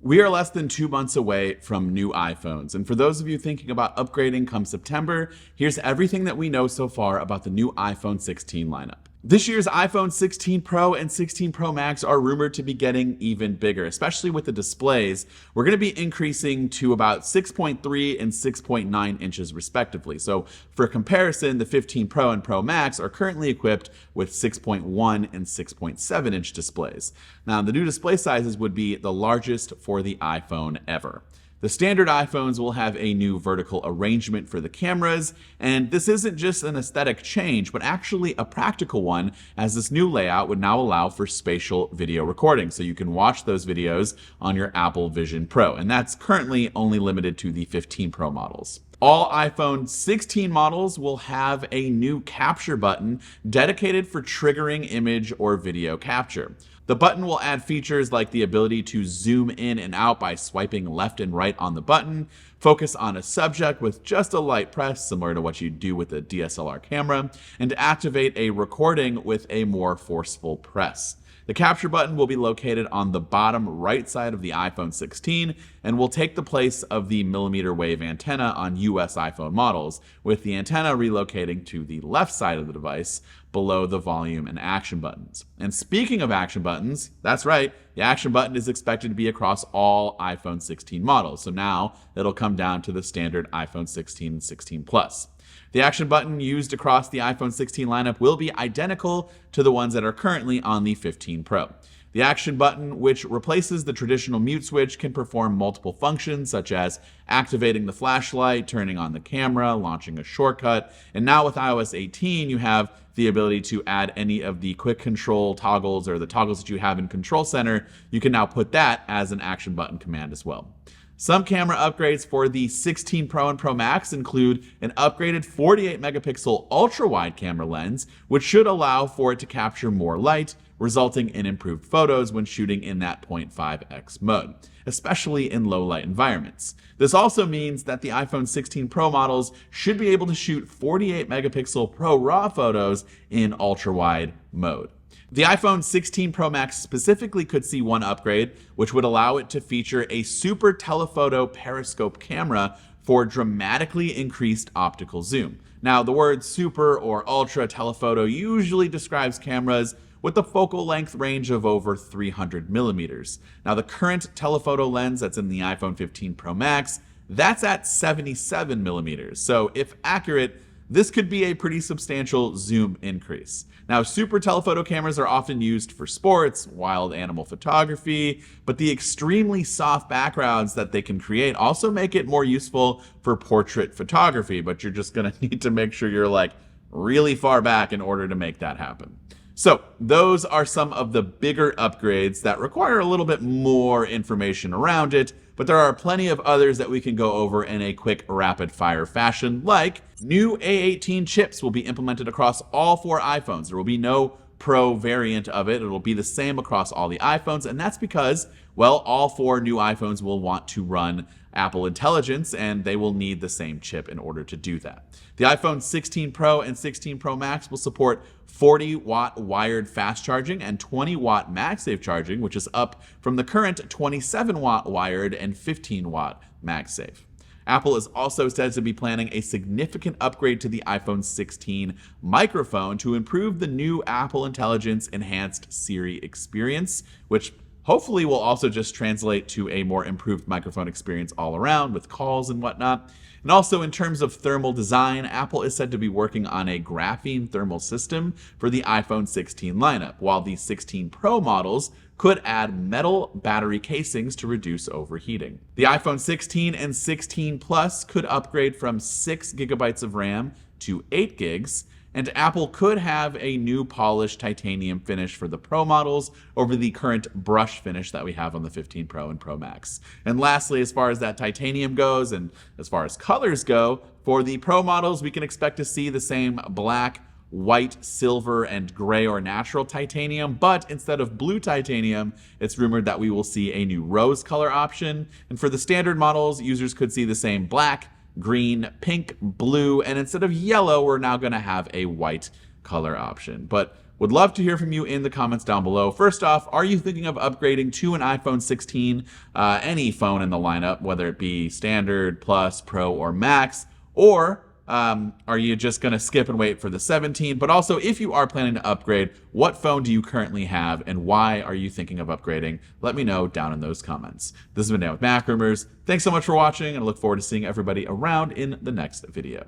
We are less than 2 months away from new iPhones, and for those of you thinking about upgrading come September, here's everything that we know so far about the new iPhone 16 lineup. This year's iPhone 16 Pro and 16 Pro Max are rumored to be getting even bigger, especially with the displays. We're going to be increasing to about 6.3 and 6.9 inches respectively. So for comparison, the 15 Pro and Pro Max are currently equipped with 6.1 and 6.7 inch displays. Now, the new display sizes would be the largest for the iPhone ever. The standard iPhones will have a new vertical arrangement for the cameras, and this isn't just an aesthetic change, but actually a practical one, as this new layout would now allow for spatial video recording, so you can watch those videos on your Apple Vision Pro, and that's currently only limited to the 15 Pro models. All iPhone 16 models will have a new capture button dedicated for triggering image or video capture. The button will add features like the ability to zoom in and out by swiping left and right on the button, focus on a subject with just a light press, similar to what you do with a DSLR camera, and activate a recording with a more forceful press. The capture button will be located on the bottom right side of the iPhone 16 and will take the place of the millimeter wave antenna on US iPhone models, with the antenna relocating to the left side of the device below the volume and action buttons. And speaking of action buttons, that's right, the action button is expected to be across all iPhone 16 models. So now it'll come down to the standard iPhone 16 and 16 Plus. The action button used across the iPhone 16 lineup will be identical to the ones that are currently on the 15 Pro. The action button, which replaces the traditional mute switch, can perform multiple functions such as activating the flashlight, turning on the camera, launching a shortcut, and now with iOS 18 you have the ability to add any of the quick control toggles or the toggles that you have in Control Center. You can now put that as an action button command as well. Some camera upgrades for the 16 Pro and Pro Max include an upgraded 48 megapixel ultra-wide camera lens, which should allow for it to capture more light, resulting in improved photos when shooting in that 0.5x mode, especially in low light environments. This also means that the iPhone 16 Pro models should be able to shoot 48 megapixel Pro RAW photos in ultra-wide mode. The iPhone 16 Pro Max specifically could see one upgrade, which would allow it to feature a super telephoto periscope camera for dramatically increased optical zoom. Now, the word super or ultra telephoto usually describes cameras with a focal length range of over 300 millimeters. Now, the current telephoto lens that's in the iPhone 15 Pro Max, that's at 77 millimeters. So if accurate, this could be a pretty substantial zoom increase. Now, super telephoto cameras are often used for sports, wild animal photography, but the extremely soft backgrounds that they can create also make it more useful for portrait photography, but you're just gonna need to make sure you're like really far back in order to make that happen. So those are some of the bigger upgrades that require a little bit more information around it, but there are plenty of others that we can go over in a quick rapid fire fashion, like new A18 chips will be implemented across all 4 iPhones. There will be no Pro variant of it. It'll be the same across all the iPhones, and that's because, well, all 4 new iPhones will want to run Apple Intelligence, and they will need the same chip in order to do that. The iPhone 16 Pro and 16 Pro Max will support 40-watt wired fast charging and 20-watt MagSafe charging, which is up from the current 27-watt wired and 15-watt MagSafe. Apple is also said to be planning a significant upgrade to the iPhone 16 microphone to improve the new Apple Intelligence enhanced Siri experience, which hopefully will also just translate to a more improved microphone experience all around with calls and whatnot. And also in terms of thermal design, Apple is said to be working on a graphene thermal system for the iPhone 16 lineup, while the 16 Pro models could add metal battery casings to reduce overheating. The iPhone 16 and 16 Plus could upgrade from 6 gigabytes of RAM to 8 gigs, and Apple could have a new polished titanium finish for the Pro models over the current brush finish that we have on the 15 Pro and Pro Max. And lastly, as far as that titanium goes, and as far as colors go, for the Pro models, we can expect to see the same black, white, silver, and gray or natural titanium, but instead of blue titanium, it's rumored that we will see a new rose color option. And for the standard models, users could see the same black, green, pink, blue, and instead of yellow, we're now going to have a white color option. But Would love to hear from you in the comments down below. First off, are you thinking of upgrading to an iPhone 16, any phone in the lineup, whether it be Standard, Plus, Pro, or Max, or are you just going to skip and wait for the 17? But also, if you are planning to upgrade, what phone do you currently have and why are you thinking of upgrading? Let me know down in those comments. This has been Dan with MacRumors. Thanks so much for watching, and I look forward to seeing everybody around in the next video.